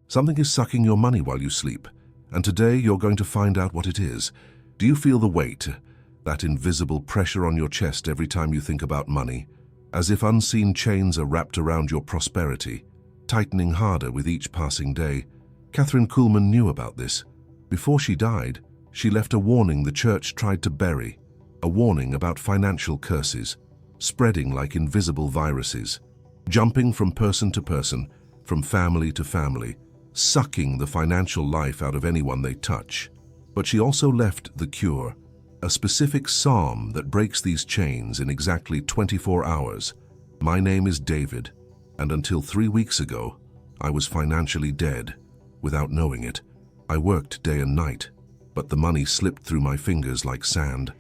Something is sucking your money while you sleep, and today you're going to find out what it is. Do you feel the weight, that invisible pressure on your chest every time you think about money, as if unseen chains are wrapped around your prosperity, tightening harder with each passing day? Kathryn Kuhlman knew about this. Before she died, she left a warning the church tried to bury, a warning about financial curses, spreading like invisible viruses, jumping from person to person, from family to family, sucking the financial life out of anyone they touch. But she also left the cure, a specific psalm that breaks these chains in exactly 24 hours. My name is David, and until 3 weeks ago, I was financially dead. Without knowing it, I worked day and night, but the money slipped through my fingers like sand.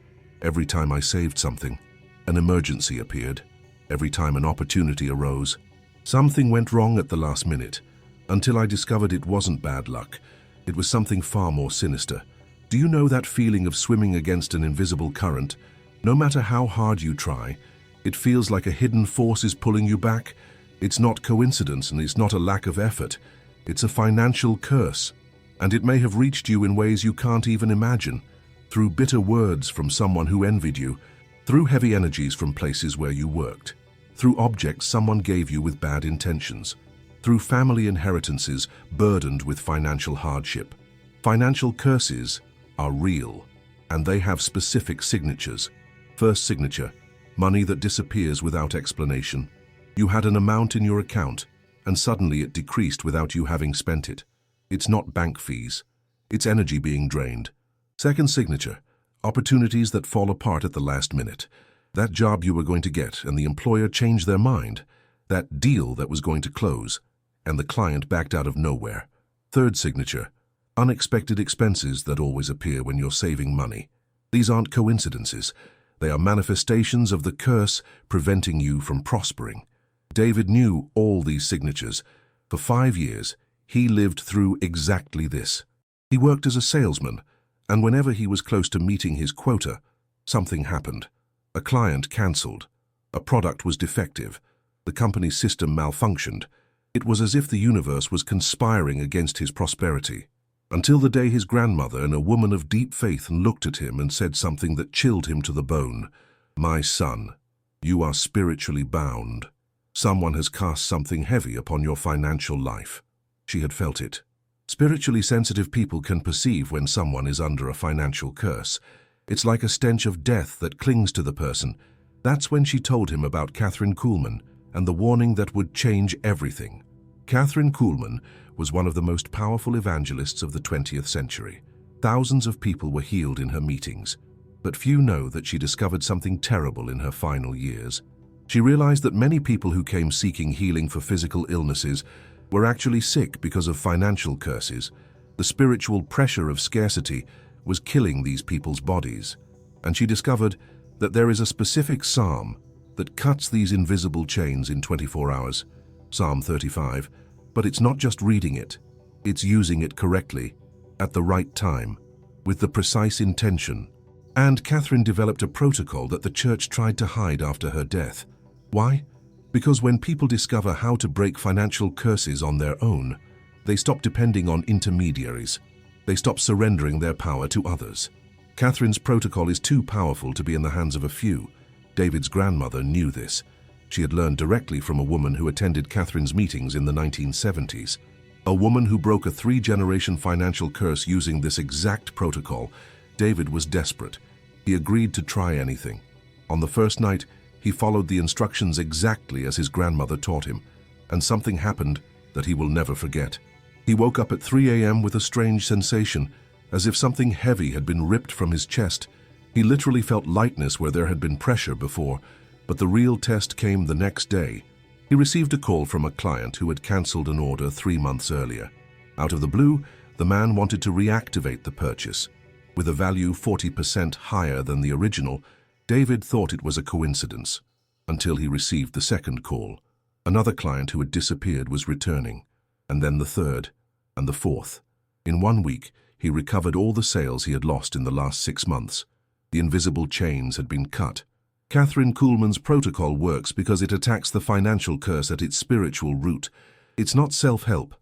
Every time I saved something, an emergency appeared. Every time an opportunity arose, something went wrong at the last minute, until I discovered it wasn't bad luck. It was something far more sinister. Do you know that feeling of swimming against an invisible current? No matter how hard you try, it feels like a hidden force is pulling you back. It's not coincidence, and it's not a lack of effort. It's a financial curse, and it may have reached you in ways you can't even imagine, through bitter words from someone who envied you, through heavy energies from places where you worked, through objects someone gave you with bad intentions, through family inheritances burdened with financial hardship. Financial curses are real, and they have specific signatures. First signature, money that disappears without explanation. You had an amount in your account, and suddenly it decreased without you having spent it. It's not bank fees. It's energy being drained. Second signature, opportunities that fall apart at the last minute. That job you were going to get and the employer changed their mind. That deal that was going to close, and the client backed out of nowhere. Third signature, unexpected expenses that always appear when you're saving money. These aren't coincidences. They are manifestations of the curse preventing you from prospering. David knew all these signatures. For 5 years, he lived through exactly this. He worked as a salesman, and whenever he was close to meeting his quota, something happened. A client cancelled. A product was defective. The company's system malfunctioned. It was as if the universe was conspiring against his prosperity. Until the day his grandmother, and a woman of deep faith, looked at him and said something that chilled him to the bone. "My son, you are spiritually bound. Someone has cast something heavy upon your financial life." She had felt it. Spiritually sensitive people can perceive when someone is under a financial curse. It's like a stench of death that clings to the person. That's when she told him about Kathryn Kuhlman and the warning that would change everything. Kathryn Kuhlman was one of the most powerful evangelists of the 20th century. Thousands of people were healed in her meetings, but few know that she discovered something terrible in her final years. She realized that many people who came seeking healing for physical illnesses were actually sick because of financial curses. The spiritual pressure of scarcity was killing these people's bodies, and she discovered that there is a specific psalm that cuts these invisible chains in 24 hours, Psalm 35, but it's not just reading it, it's using it correctly, at the right time, with the precise intention. And Kathryn developed a protocol that the church tried to hide after her death. Why? Because when people discover how to break financial curses on their own, they stop depending on intermediaries. They stop surrendering their power to others. Kathryn's protocol is too powerful to be in the hands of a few. David's grandmother knew this. She had learned directly from a woman who attended Kathryn's meetings in the 1970s. A woman who broke a 3-generation financial curse using this exact protocol. David was desperate. He agreed to try anything. On the first night, he followed the instructions exactly as his grandmother taught him, and something happened that he will never forget. He woke up at 3 a.m. with a strange sensation, as if something heavy had been ripped from his chest. He literally felt lightness where there had been pressure before, but the real test came the next day. He received a call from a client who had cancelled an order 3 months earlier. Out of the blue, the man wanted to reactivate the purchase. With a value 40% higher than the original, David thought it was a coincidence, until he received the second call. Another client who had disappeared was returning, and then the third, and the fourth. In 1 week, he recovered all the sales he had lost in the last 6 months. The invisible chains had been cut. Kathryn Kuhlman's protocol works because it attacks the financial curse at its spiritual root. It's not self-help.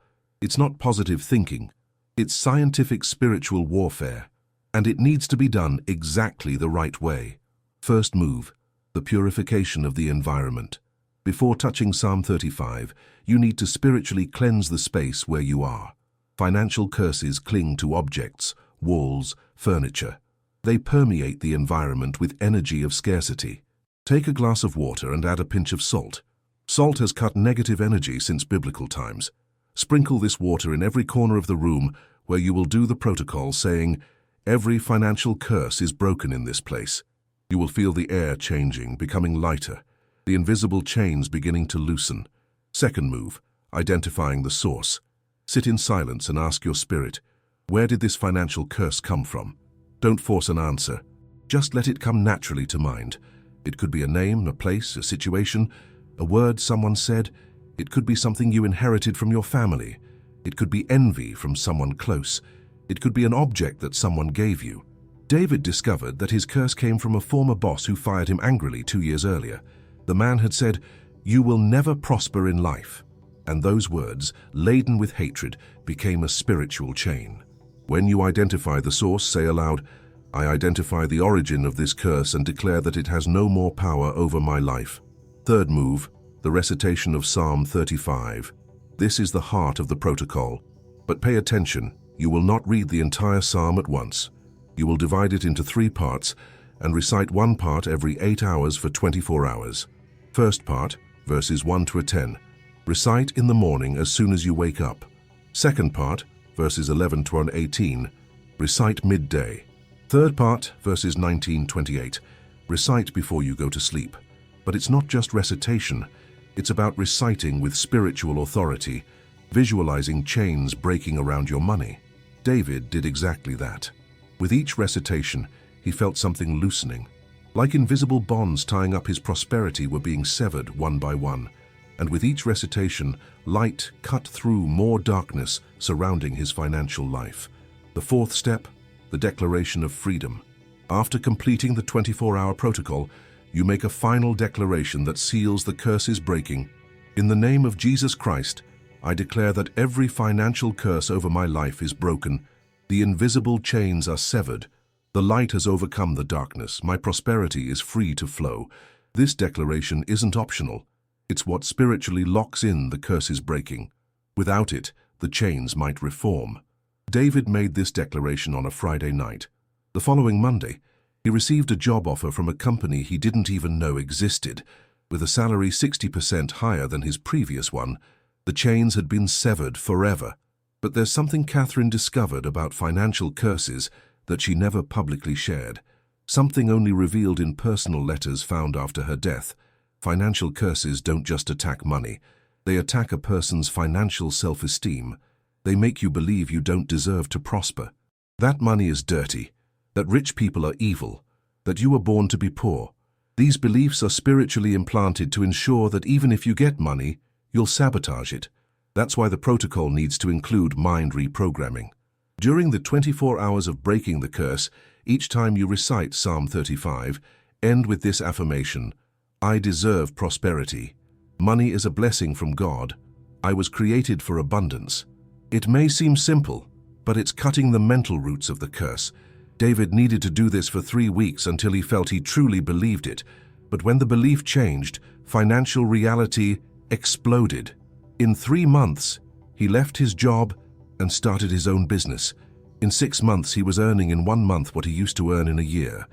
It's not positive thinking. It's scientific spiritual warfare. And it needs to be done exactly the right way. First move, the purification of the environment. Before touching Psalm 35, you need to spiritually cleanse the space where you are. Financial curses cling to objects, walls, furniture. They permeate the environment with energy of scarcity. Take a glass of water and add a pinch of salt. Salt has cut negative energy since biblical times. Sprinkle this water in every corner of the room where you will do the protocol, saying, "Every financial curse is broken in this place." You will feel the air changing, becoming lighter, the invisible chains beginning to loosen. Second move, identifying the source. Sit in silence and ask your spirit, where did this financial curse come from? Don't force an answer. Just let it come naturally to mind. It could be a name, a place, a situation, a word someone said. It could be something you inherited from your family. It could be envy from someone close. It could be an object that someone gave you. David discovered that his curse came from a former boss who fired him angrily 2 years earlier. The man had said, "You will never prosper in life." And those words, laden with hatred, became a spiritual chain. When you identify the source, say aloud, "I identify the origin of this curse and declare that it has no more power over my life." Third move, the recitation of Psalm 35. This is the heart of the protocol. But pay attention, you will not read the entire psalm at once. You will divide it into 3 parts and recite one part every 8 hours for 24 hours. First part, verses 1 to 10. Recite in the morning as soon as you wake up. Second part, verses 11 to 18. Recite midday. Third part, verses 19-28. Recite before you go to sleep. But it's not just recitation. It's about reciting with spiritual authority, visualizing chains breaking around your money. David did exactly that. With each recitation, he felt something loosening. Like invisible bonds tying up his prosperity were being severed one by one. And with each recitation, light cut through more darkness surrounding his financial life. The fourth step, the declaration of freedom. After completing the 24-hour protocol, you make a final declaration that seals the curses breaking. In the name of Jesus Christ, I declare that every financial curse over my life is broken. The invisible chains are severed. The light has overcome the darkness. My prosperity is free to flow. This declaration isn't optional. It's what spiritually locks in the curses breaking. Without it, the chains might reform. David made this declaration on a Friday night. The following Monday, he received a job offer from a company he didn't even know existed. With a salary 60% higher than his previous one, the chains had been severed forever. But there's something Kathryn discovered about financial curses that she never publicly shared. Something only revealed in personal letters found after her death. Financial curses don't just attack money. They attack a person's financial self-esteem. They make you believe you don't deserve to prosper. That money is dirty. That rich people are evil. That you were born to be poor. These beliefs are spiritually implanted to ensure that even if you get money, you'll sabotage it. That's why the protocol needs to include mind reprogramming. During the 24 hours of breaking the curse, each time you recite Psalm 35, end with this affirmation: I deserve prosperity. Money is a blessing from God. I was created for abundance. It may seem simple, but it's cutting the mental roots of the curse. David needed to do this for 3 weeks until he felt he truly believed it. But when the belief changed, financial reality exploded. In 3 months, he left his job and started his own business. In 6 months, he was earning in 1 month what he used to earn in a year.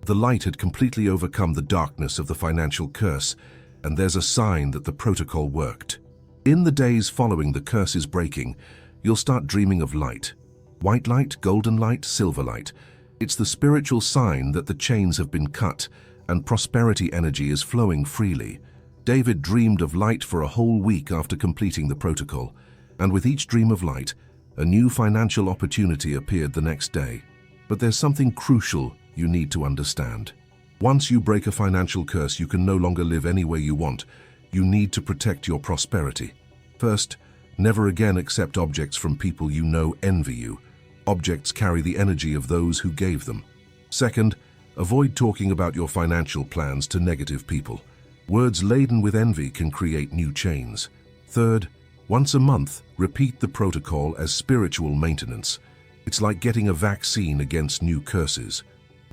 The light had completely overcome the darkness of the financial curse, and there's a sign that the protocol worked. In the days following the curse's breaking, you'll start dreaming of light. White light, golden light, silver light. It's the spiritual sign that the chains have been cut and prosperity energy is flowing freely. David dreamed of light for a whole week after completing the protocol, and with each dream of light, a new financial opportunity appeared the next day. But there's something crucial you need to understand. Once you break a financial curse, you can no longer live any way you want. You need to protect your prosperity. First, never again accept objects from people you know envy you. Objects carry the energy of those who gave them. Second, avoid talking about your financial plans to negative people. Words laden with envy can create new chains. Third, Once a month, repeat the protocol as spiritual maintenance. It's like getting a vaccine against new curses.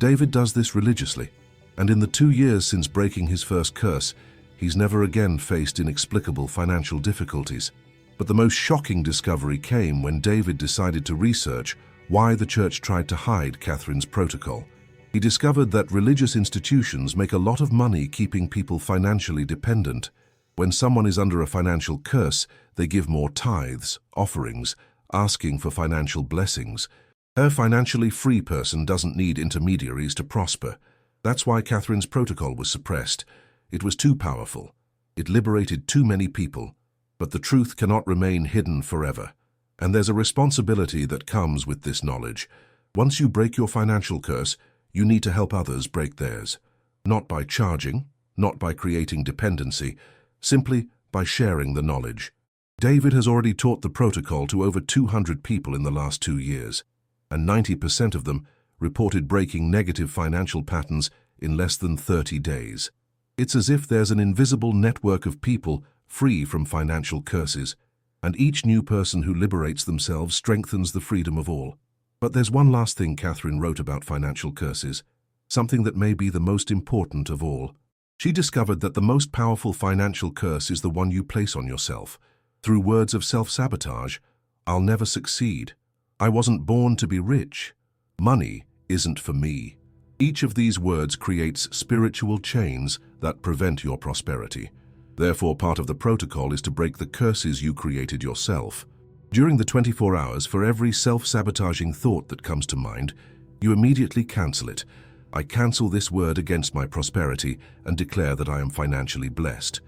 David does this religiously, and in the 2 years since breaking his first curse, he's never again faced inexplicable financial difficulties. But the most shocking discovery came when David decided to research why the church tried to hide Kathryn's protocol. He discovered that religious institutions make a lot of money keeping people financially dependent. When someone is under a financial curse, they give more tithes, offerings, asking for financial blessings. A financially free person doesn't need intermediaries to prosper. That's why Kathryn's protocol was suppressed. It was too powerful. It liberated too many people. But the truth cannot remain hidden forever. And there's a responsibility that comes with this knowledge. Once you break your financial curse, you need to help others break theirs. Not by charging, not by creating dependency, simply by sharing the knowledge. David has already taught the protocol to over 200 people in the last 2 years, and 90% of them reported breaking negative financial patterns in less than 30 days. It's as if there's an invisible network of people free from financial curses, and each new person who liberates themselves strengthens the freedom of all. But there's one last thing Kathryn wrote about financial curses, something that may be the most important of all. She discovered that the most powerful financial curse is the one you place on yourself. Through words of self-sabotage, "I'll never succeed," "I wasn't born to be rich," "Money isn't for me." Each of these words creates spiritual chains that prevent your prosperity. Therefore, part of the protocol is to break the curses you created yourself. During the 24 hours, for every self-sabotaging thought that comes to mind, you immediately cancel it. "I cancel this word against my prosperity and declare that I am financially blessed."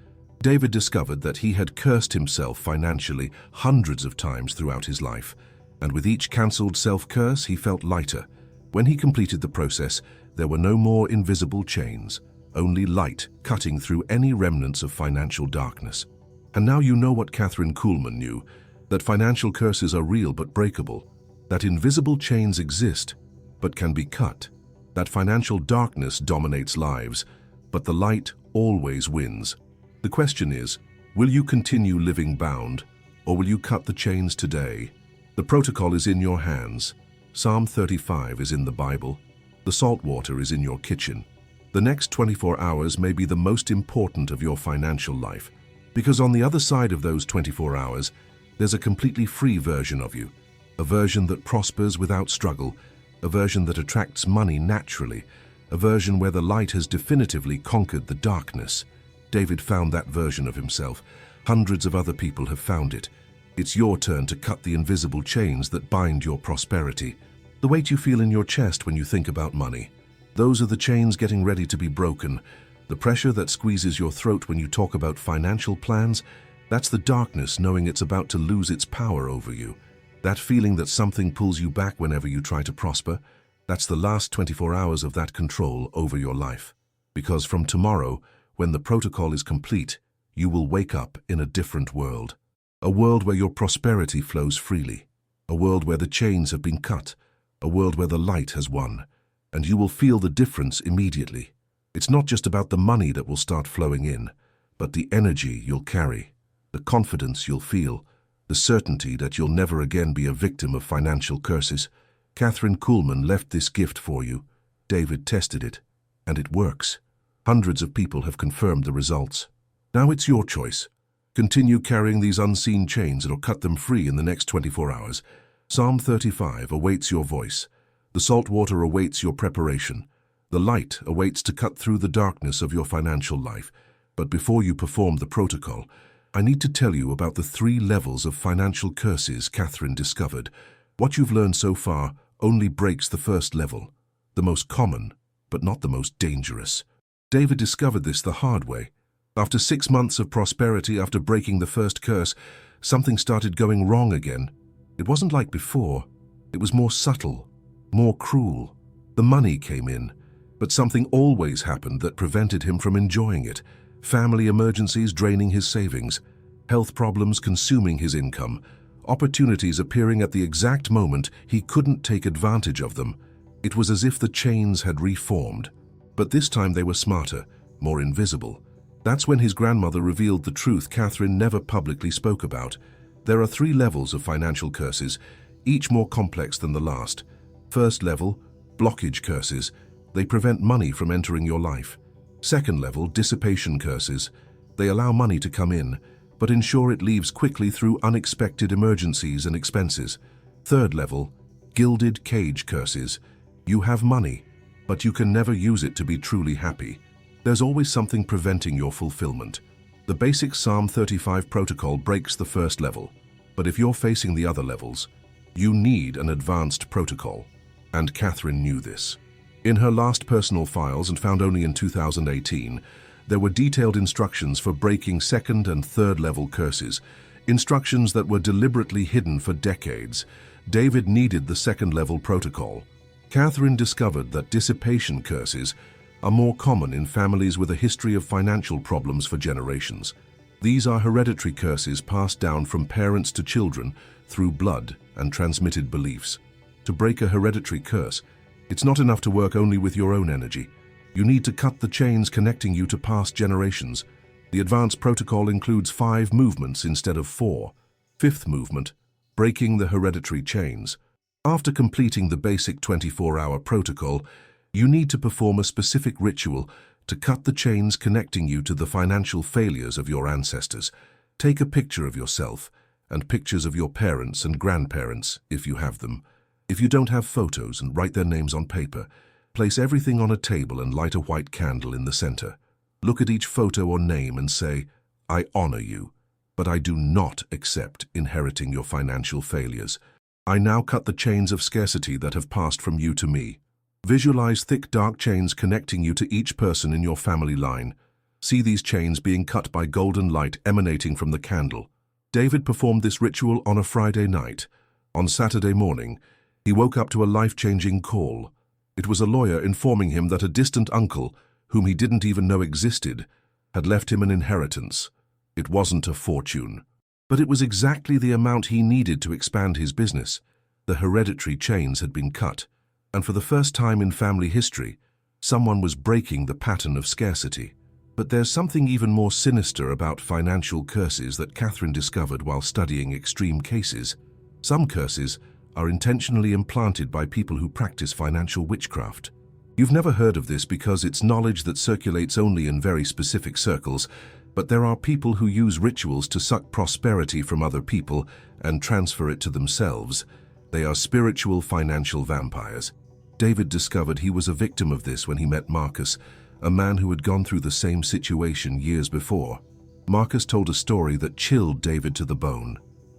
David discovered that he had cursed himself financially hundreds of times throughout his life, and with each cancelled self-curse, he felt lighter. When he completed the process, there were no more invisible chains, only light cutting through any remnants of financial darkness. And now you know what Kathryn Kuhlman knew, that financial curses are real but breakable, that invisible chains exist but can be cut, that financial darkness dominates lives, but the light always wins. The question is, will you continue living bound, or will you cut the chains today? The protocol is in your hands. Psalm 35 is in the Bible. The salt water is in your kitchen. The next 24 hours may be the most important of your financial life, because on the other side of those 24 hours, there's a completely free version of you, a version that prospers without struggle, a version that attracts money naturally, a version where the light has definitively conquered the darkness. David found that version of himself. Hundreds of other people have found it. It's your turn to cut the invisible chains that bind your prosperity. The weight you feel in your chest when you think about money. Those are the chains getting ready to be broken. The pressure that squeezes your throat when you talk about financial plans, that's the darkness knowing it's about to lose its power over you. That feeling that something pulls you back whenever you try to prosper, that's the last 24 hours of that control over your life. Because from tomorrow, when the protocol is complete, you will wake up in a different world. A world where your prosperity flows freely. A world where the chains have been cut. A world where the light has won. And you will feel the difference immediately. It's not just about the money that will start flowing in, but the energy you'll carry, the confidence you'll feel, the certainty that you'll never again be a victim of financial curses. Kathryn Kuhlman left this gift for you. David tested it, and it works. Hundreds of people have confirmed the results. Now it's your choice. Continue carrying these unseen chains or cut them free in the next 24 hours. Psalm 35 awaits your voice. The salt water awaits your preparation. The light awaits to cut through the darkness of your financial life. But before you perform the protocol, I need to tell you about the 3 levels of financial curses Kathryn discovered. What you've learned so far only breaks the first level, the most common, but not the most dangerous. David discovered this the hard way. After 6 months of prosperity after breaking the first curse, something started going wrong again. It wasn't like before. It was more subtle, more cruel. The money came in, but something always happened that prevented him from enjoying it. Family emergencies draining his savings, health problems consuming his income, opportunities appearing at the exact moment he couldn't take advantage of them. It was as if the chains had reformed. But this time they were smarter, more invisible. That's when his grandmother revealed the truth Kathryn never publicly spoke about. There are 3 levels of financial curses, each more complex than the last. First level, blockage curses. They prevent money from entering your life. Second level, dissipation curses. They allow money to come in, but ensure it leaves quickly through unexpected emergencies and expenses. Third level, gilded cage curses. You have money, but you can never use it to be truly happy. There's always something preventing your fulfillment. The basic Psalm 35 protocol breaks the first level, but if you're facing the other levels, you need an advanced protocol. And Kathryn knew this. In her last personal files, and found only in 2018, there were detailed instructions for breaking second and third level curses, instructions that were deliberately hidden for decades. David needed the second level protocol. Kathryn discovered that dissipation curses are more common in families with a history of financial problems for generations. These are hereditary curses passed down from parents to children through blood and transmitted beliefs. To break a hereditary curse, it's not enough to work only with your own energy. You need to cut the chains connecting you to past generations. The advanced protocol includes 5 movements instead of 4. Fifth movement, breaking the hereditary chains. After completing the basic 24-hour protocol, you need to perform a specific ritual to cut the chains connecting you to the financial failures of your ancestors. Take a picture of yourself and pictures of your parents and grandparents, if you have them. If you don't have photos, and write their names on paper. Place everything on a table and light a white candle in the center. Look at each photo or name and say, "I honor you, but I do not accept inheriting your financial failures. I now cut the chains of scarcity that have passed from you to me." Visualize thick, dark chains connecting you to each person in your family line. See these chains being cut by golden light emanating from the candle. David performed this ritual on a Friday night. On Saturday morning, he woke up to a life-changing call. It was a lawyer informing him that a distant uncle, whom he didn't even know existed, had left him an inheritance. It wasn't a fortune, but it was exactly the amount he needed to expand his business. The hereditary chains had been cut, and for the first time in family history, someone was breaking the pattern of scarcity. But there's something even more sinister about financial curses that Kathryn discovered while studying extreme cases. Some curses are intentionally implanted by people who practice financial witchcraft. You've never heard of this because it's knowledge that circulates only in very specific circles, but there are people who use rituals to suck prosperity from other people and transfer it to themselves. They are spiritual financial vampires. David discovered he was a victim of this when he met Marcus, a man who had gone through the same situation years before. Marcus told a story that chilled David to the bone.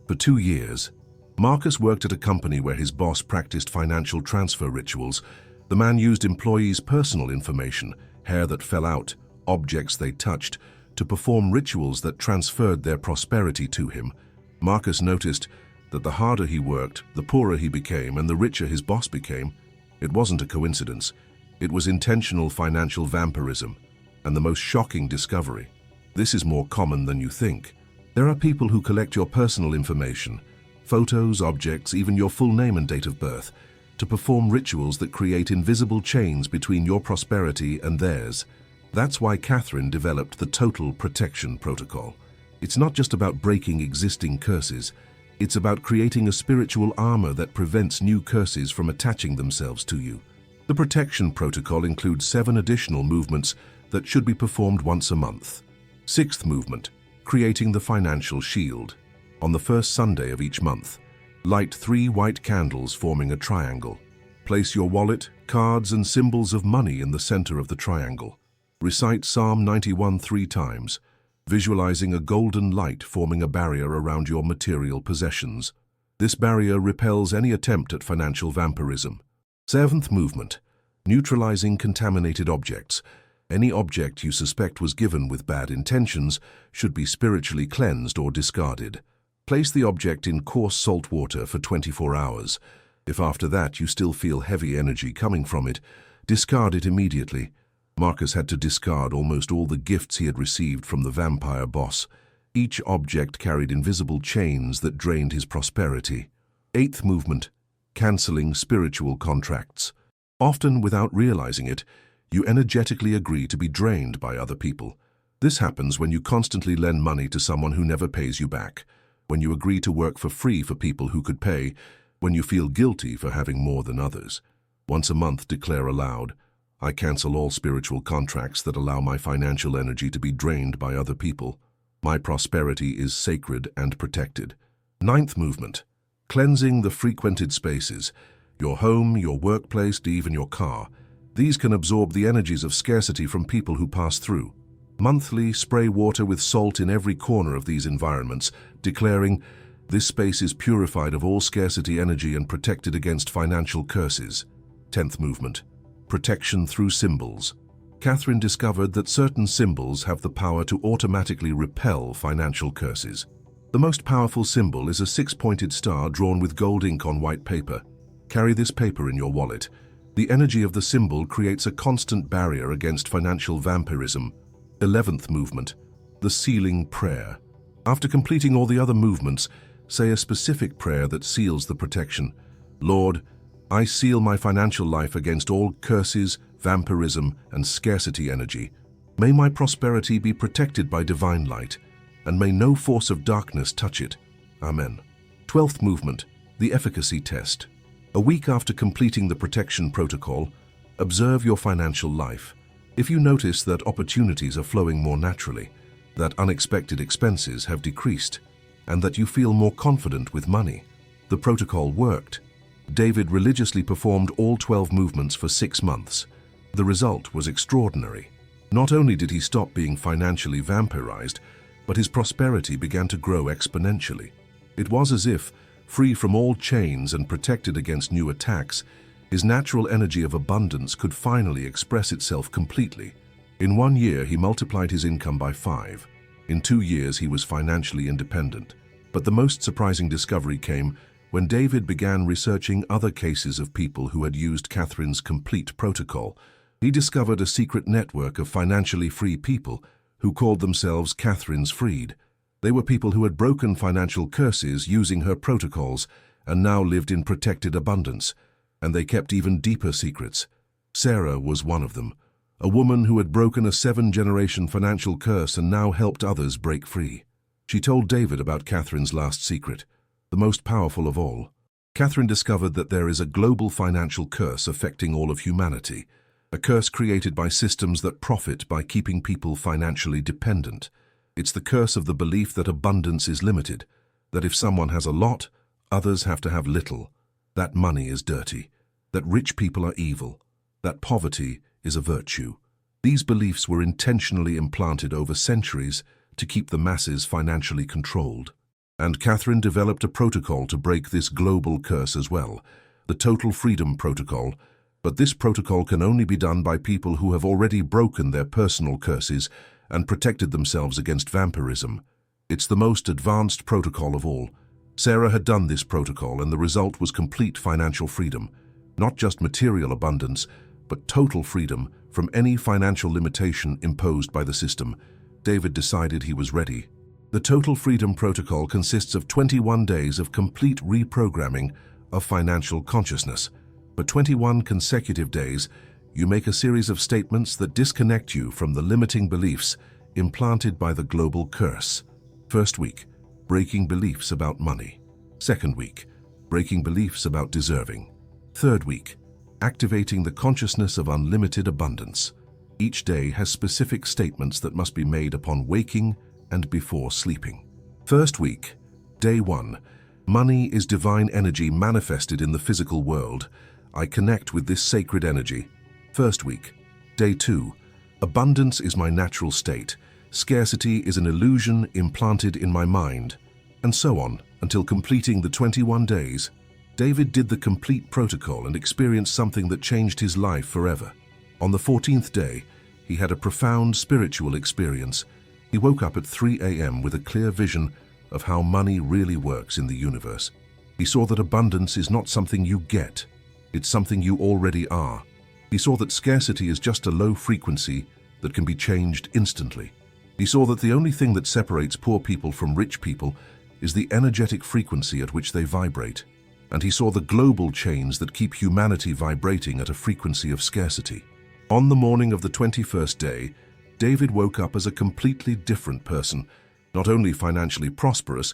For 2 years, Marcus worked at a company where his boss practiced financial transfer rituals. The man used employees' personal information, hair that fell out, objects they touched, to perform rituals that transferred their prosperity to him. Marcus noticed that the harder he worked, the poorer he became, and the richer his boss became. It wasn't a coincidence. It was intentional financial vampirism, and the most shocking discovery. This is more common than you think. There are people who collect your personal information, photos, objects, even your full name and date of birth, to perform rituals that create invisible chains between your prosperity and theirs. That's why Kathryn developed the Total Protection Protocol. It's not just about breaking existing curses. It's about creating a spiritual armor that prevents new curses from attaching themselves to you. The Protection Protocol includes 7 additional movements that should be performed once a month. 6th movement, creating the financial shield. On the first Sunday of each month, light 3 white candles forming a triangle. Place your wallet, cards, and symbols of money in the center of the triangle. Recite Psalm 91 3 times, visualizing a golden light forming a barrier around your material possessions. This barrier repels any attempt at financial vampirism. 7th movement, neutralizing contaminated objects. Any object you suspect was given with bad intentions should be spiritually cleansed or discarded. Place the object in coarse salt water for 24 hours. If after that you still feel heavy energy coming from it, discard it immediately. Marcus had to discard almost all the gifts he had received from the vampire boss. Each object carried invisible chains that drained his prosperity. 8th movement, canceling spiritual contracts. Often, without realizing it, you energetically agree to be drained by other people. This happens when you constantly lend money to someone who never pays you back. when you agree to work for free for people who could pay, when you feel guilty for having more than others. Once a month, declare aloud, I cancel all spiritual contracts that allow my financial energy to be drained by other people. My prosperity is sacred and protected. Ninth movement, cleansing the frequented spaces, your home, your workplace, even your car. These can absorb the energies of scarcity from people who pass through. Monthly, spray water with salt in every corner of these environments, declaring, this space is purified of all scarcity energy and protected against financial curses. 10th movement, protection through symbols. Kathryn discovered that certain symbols have the power to automatically repel financial curses. The most powerful symbol is a 6-pointed star drawn with gold ink on white paper. Carry this paper in your wallet. The energy of the symbol creates a constant barrier against financial vampirism. 11th movement, the sealing prayer. After completing all the other movements, say a specific prayer that seals the protection. Lord, I seal my financial life against all curses, vampirism, and scarcity energy. May my prosperity be protected by divine light, and may no force of darkness touch it. Amen. 12th movement, the efficacy test. A week after completing the protection protocol, observe your financial life. If you notice that opportunities are flowing more naturally, that unexpected expenses have decreased, and that you feel more confident with money, the protocol worked. David religiously performed all 12 movements for 6 months. The result was extraordinary. Not only did he stop being financially vampirized, but his prosperity began to grow exponentially. It was as if, free from all chains and protected against new attacks, his natural energy of abundance could finally express itself completely. In 1 year, he multiplied his income by 5. In 2 years, he was financially independent. But the most surprising discovery came when David began researching other cases of people who had used Kathryn's complete protocol. He discovered a secret network of financially free people who called themselves Kathryn's Freed. They were people who had broken financial curses using her protocols and now lived in protected abundance. And they kept even deeper secrets. Sarah was one of them, a woman who had broken a 7-generation financial curse and now helped others break free. She told David about Kathryn's last secret, the most powerful of all. Kathryn discovered that there is a global financial curse affecting all of humanity, a curse created by systems that profit by keeping people financially dependent. It's the curse of the belief that abundance is limited, that if someone has a lot, others have to have little, that money is dirty, that rich people are evil, that poverty is a virtue. These beliefs were intentionally implanted over centuries to keep the masses financially controlled. And Kathryn developed a protocol to break this global curse as well, the Total Freedom Protocol. But this protocol can only be done by people who have already broken their personal curses and protected themselves against vampirism. It's the most advanced protocol of all. Sarah had done this protocol, and the result was complete financial freedom. Not just material abundance, but total freedom from any financial limitation imposed by the system. David decided he was ready. The Total Freedom Protocol consists of 21 days of complete reprogramming of financial consciousness. For 21 consecutive days, you make a series of statements that disconnect you from the limiting beliefs implanted by the global curse. First week, breaking beliefs about money. Second week, breaking beliefs about deserving. Third week, activating the consciousness of unlimited abundance. Each day has specific statements that must be made upon waking and before sleeping. First week, day 1, money is divine energy manifested in the physical world. I connect with this sacred energy. First week, day 2, abundance is my natural state. Scarcity is an illusion implanted in my mind. And so on, until completing the 21 days. David did the complete protocol and experienced something that changed his life forever. On the 14th day, he had a profound spiritual experience. He woke up at 3 a.m. with a clear vision of how money really works in the universe. He saw that abundance is not something you get, it's something you already are. He saw that scarcity is just a low frequency that can be changed instantly. He saw that the only thing that separates poor people from rich people is the energetic frequency at which they vibrate. And he saw the global chains that keep humanity vibrating at a frequency of scarcity. On the morning of the 21st day, David woke up as a completely different person, not only financially prosperous,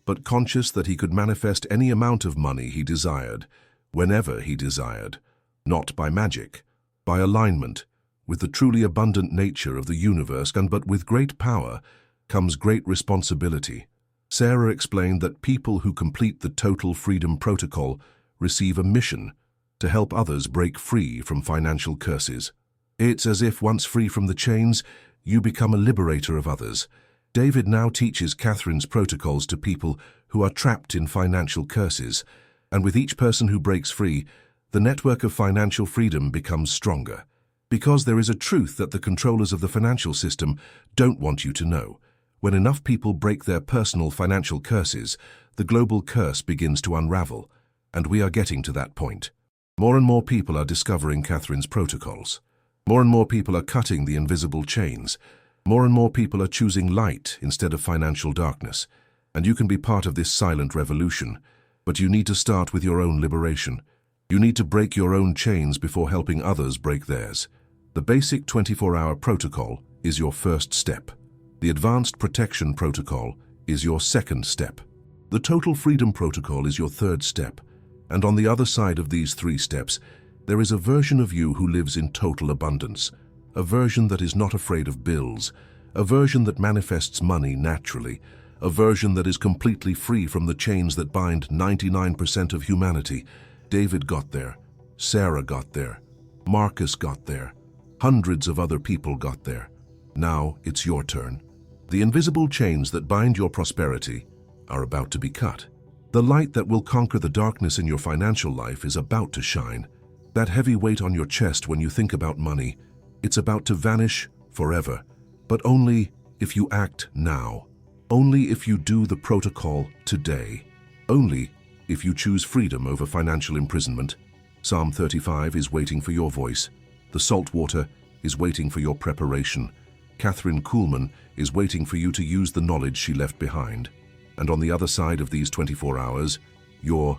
but conscious that he could manifest any amount of money he desired, whenever he desired, not by magic, by alignment, with the truly abundant nature of the universe, but with great power comes great responsibility. Sarah explained that people who complete the Total Freedom Protocol receive a mission to help others break free from financial curses. It's as if once free from the chains, you become a liberator of others. David now teaches Kathryn's protocols to people who are trapped in financial curses, and with each person who breaks free, the network of financial freedom becomes stronger. Because there is a truth that the controllers of the financial system don't want you to know. When enough people break their personal financial curses, the global curse begins to unravel, and we are getting to that point. More and more people are discovering Kathryn's protocols. More and more people are cutting the invisible chains. More and more people are choosing light instead of financial darkness. And you can be part of this silent revolution, but you need to start with your own liberation. You need to break your own chains before helping others break theirs. The basic 24-hour protocol is your first step. The Advanced Protection Protocol is your second step. The Total Freedom Protocol is your third step. And on the other side of these 3 steps, there is a version of you who lives in total abundance, a version that is not afraid of bills, a version that manifests money naturally, a version that is completely free from the chains that bind 99% of humanity. David got there. Sarah got there. Marcus got there. Hundreds of other people got there. Now it's your turn. The invisible chains that bind your prosperity are about to be cut. The light that will conquer the darkness in your financial life is about to shine. That heavy weight on your chest when you think about money, it's about to vanish forever. But only if you act now. Only if you do the protocol today. Only if you choose freedom over financial imprisonment. Psalm 35 is waiting for your voice. The salt water is waiting for your preparation. Kathryn Kuhlman is waiting for you to use the knowledge she left behind. And on the other side of these 24 hours, your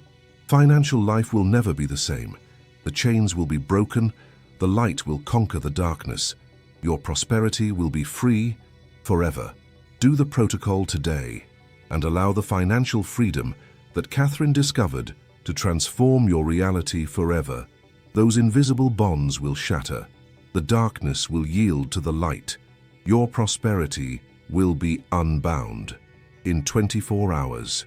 financial life will never be the same. The chains will be broken, the light will conquer the darkness. Your prosperity will be free forever. Do the protocol today and allow the financial freedom that Kathryn discovered to transform your reality forever. Those invisible bonds will shatter. The darkness will yield to the light. Your prosperity will be unbound in 24 hours.